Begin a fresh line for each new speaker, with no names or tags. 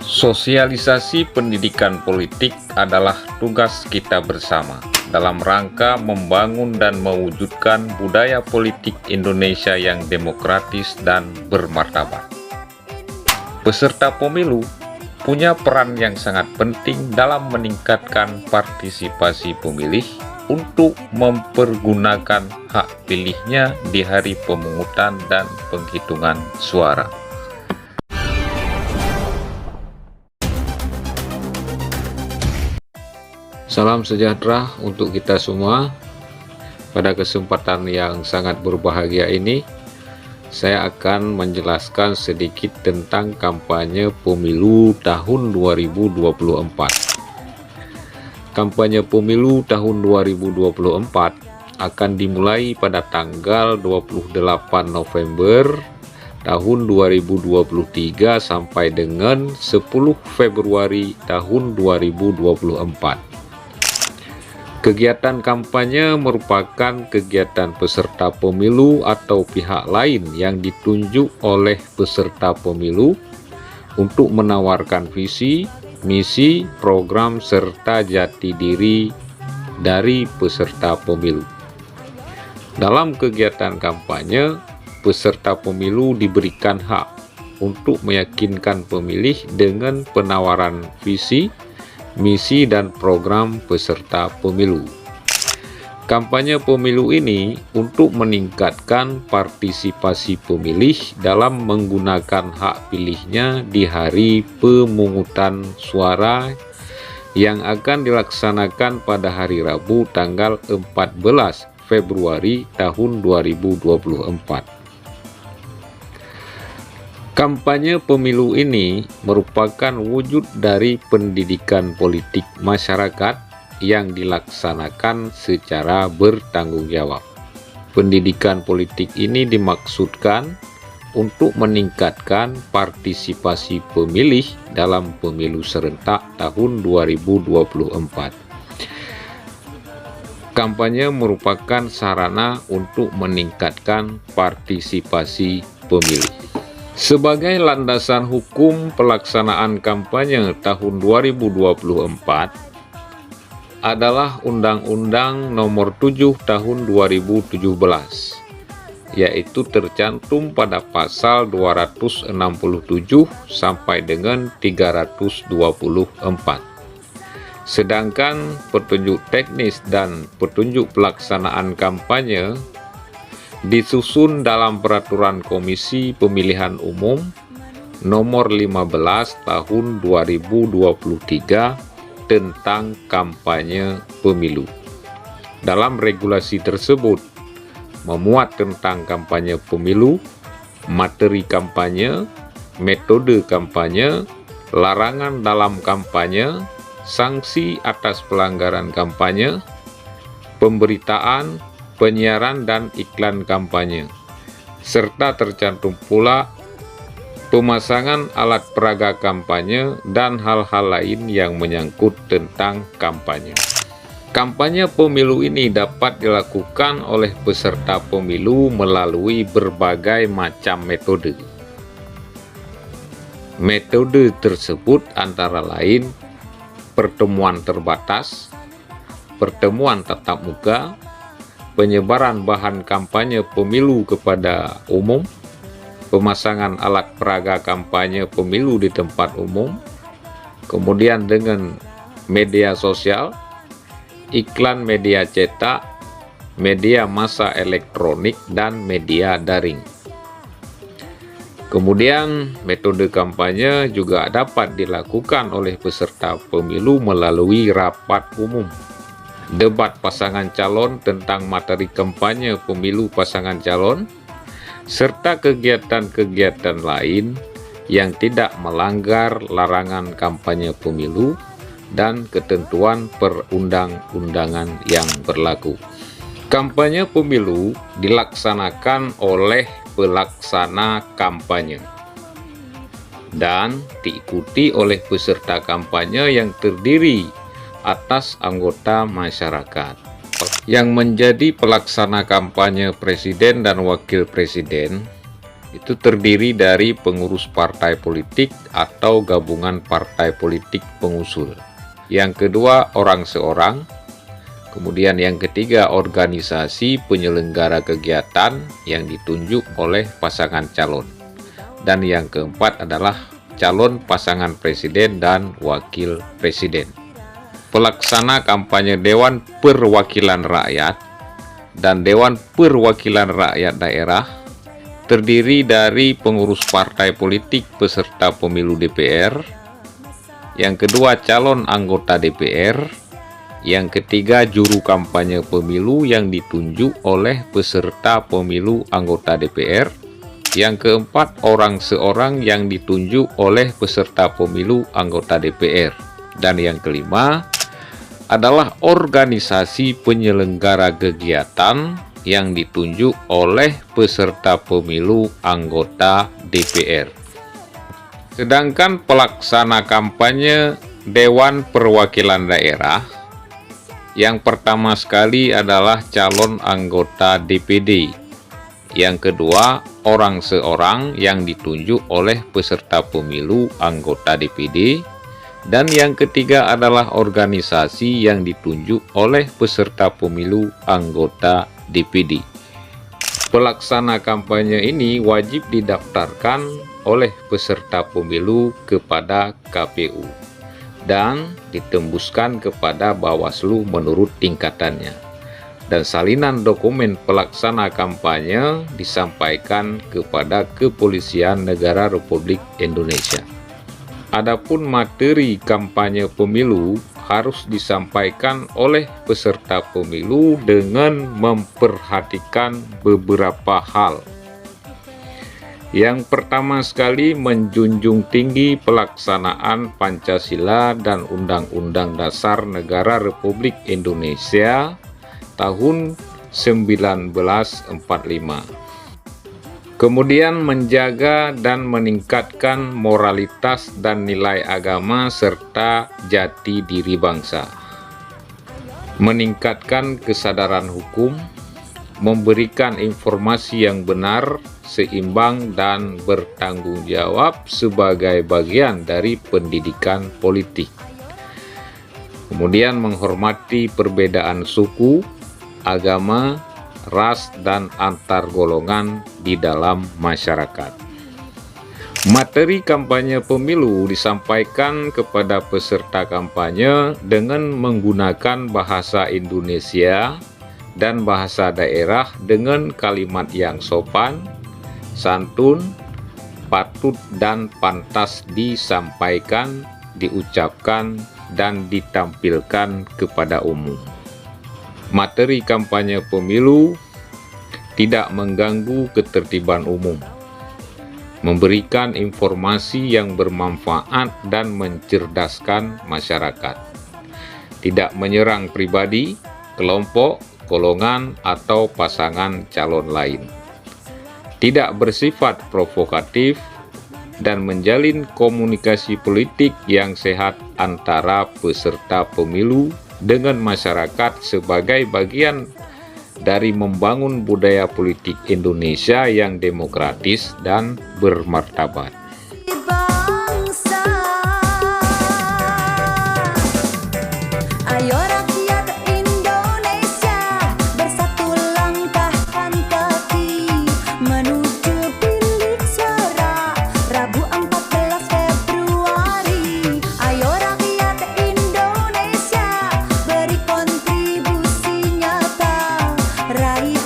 Sosialisasi pendidikan politik adalah tugas kita bersama dalam rangka membangun dan mewujudkan budaya politik Indonesia yang demokratis dan bermartabat. Peserta pemilu punya peran yang sangat penting dalam meningkatkan partisipasi pemilih untuk mempergunakan hak pilihnya di hari pemungutan dan penghitungan suara. Salam sejahtera untuk kita semua. Pada kesempatan yang sangat berbahagia ini, saya akan menjelaskan sedikit tentang kampanye pemilu tahun 2024. Kampanye pemilu tahun 2024 akan dimulai pada tanggal 28 November tahun 2023 sampai dengan 10 Februari tahun 2024. Kegiatan kampanye merupakan kegiatan peserta pemilu atau pihak lain yang ditunjuk oleh peserta pemilu untuk menawarkan visi, misi, program, serta jati diri dari peserta pemilu. Dalam kegiatan kampanye, peserta pemilu diberikan hak untuk meyakinkan pemilih dengan penawaran visi, misi dan program peserta pemilu. Kampanye pemilu ini untuk meningkatkan partisipasi pemilih dalam menggunakan hak pilihnya di hari pemungutan suara yang akan dilaksanakan pada hari Rabu tanggal 14 Februari tahun 2024. Kampanye pemilu ini merupakan wujud dari pendidikan politik masyarakat yang dilaksanakan secara bertanggung jawab. Pendidikan politik ini dimaksudkan untuk meningkatkan partisipasi pemilih dalam pemilu serentak tahun 2024. Kampanye merupakan sarana untuk meningkatkan partisipasi pemilih. Sebagai landasan hukum pelaksanaan kampanye tahun 2024 adalah Undang-Undang Nomor 7 Tahun 2017, yaitu tercantum pada pasal 267 sampai dengan 324. Sedangkan petunjuk teknis dan petunjuk pelaksanaan kampanye disusun dalam Peraturan Komisi Pemilihan Umum Nomor 15 Tahun 2023 tentang kampanye pemilu. Dalam regulasi tersebut memuat tentang kampanye pemilu, materi kampanye, metode kampanye, larangan dalam kampanye, sanksi atas pelanggaran kampanye, pemberitaan, penyiaran dan iklan kampanye, serta tercantum pula pemasangan alat peraga kampanye dan hal-hal lain yang menyangkut tentang kampanye. Kampanye pemilu ini dapat dilakukan oleh peserta pemilu melalui berbagai macam metode. Metode tersebut antara lain pertemuan terbatas, pertemuan tatap muka, penyebaran bahan kampanye pemilu kepada umum, pemasangan alat peraga kampanye pemilu di tempat umum, kemudian dengan media sosial, iklan media cetak, media massa elektronik, dan media daring. Kemudian metode kampanye juga dapat dilakukan oleh peserta pemilu melalui rapat umum, debat pasangan calon tentang materi kampanye pemilu pasangan calon, serta kegiatan-kegiatan lain yang tidak melanggar larangan kampanye pemilu dan ketentuan perundang-undangan yang berlaku. Kampanye pemilu dilaksanakan oleh pelaksana kampanye dan diikuti oleh peserta kampanye yang terdiri atas anggota masyarakat. Yang menjadi pelaksana kampanye presiden dan wakil presiden Itu terdiri dari pengurus partai politik atau gabungan partai politik pengusul. Yang kedua, orang seorang. Kemudian yang ketiga, organisasi penyelenggara kegiatan yang ditunjuk oleh pasangan calon. Dan yang keempat adalah calon pasangan presiden dan wakil presiden. Pelaksana kampanye Dewan Perwakilan Rakyat dan Dewan Perwakilan Rakyat Daerah terdiri dari pengurus partai politik peserta pemilu DPR, yang kedua calon anggota DPR, yang ketiga juru kampanye pemilu yang ditunjuk oleh peserta pemilu anggota DPR, yang keempat orang seorang yang ditunjuk oleh peserta pemilu anggota DPR, dan yang kelima adalah organisasi penyelenggara kegiatan yang ditunjuk oleh peserta pemilu anggota DPR. Sedangkan pelaksana kampanye Dewan Perwakilan Daerah yang pertama sekali adalah calon anggota DPD. Yang kedua, orang seorang yang ditunjuk oleh peserta pemilu anggota DPD. Dan yang ketiga adalah organisasi yang ditunjuk oleh peserta pemilu anggota DPD. Pelaksana kampanye ini wajib didaftarkan oleh peserta pemilu kepada KPU dan ditembuskan kepada Bawaslu menurut tingkatannya. Dan salinan dokumen pelaksana kampanye disampaikan kepada Kepolisian Negara Republik Indonesia. Adapun materi kampanye pemilu harus disampaikan oleh peserta pemilu dengan memperhatikan beberapa hal. Yang pertama sekali, menjunjung tinggi pelaksanaan Pancasila dan Undang-Undang Dasar Negara Republik Indonesia tahun 1945. Kemudian menjaga dan meningkatkan moralitas dan nilai agama serta jati diri bangsa. Meningkatkan kesadaran hukum, memberikan informasi yang benar, seimbang dan bertanggung jawab sebagai bagian dari pendidikan politik. Kemudian menghormati perbedaan suku, agama, ras, dan antar golongan di dalam masyarakat. Materi kampanye pemilu disampaikan kepada peserta kampanye dengan menggunakan bahasa Indonesia dan bahasa daerah dengan kalimat yang sopan, santun, patut dan pantas disampaikan, diucapkan, dan ditampilkan kepada umum. Materi kampanye pemilu tidak mengganggu ketertiban umum, memberikan informasi yang bermanfaat dan mencerdaskan masyarakat, tidak menyerang pribadi, kelompok, golongan, atau pasangan calon lain, tidak bersifat provokatif, dan menjalin komunikasi politik yang sehat antara peserta pemilu dengan masyarakat sebagai bagian dari membangun budaya politik Indonesia yang demokratis dan bermartabat.
Ayo rakyat Indonesia, bersatu langkahkan kaki menuju bilik suara Rabu 14 Februari. Ayo rakyat Indonesia, beri kontribusi nyata, raih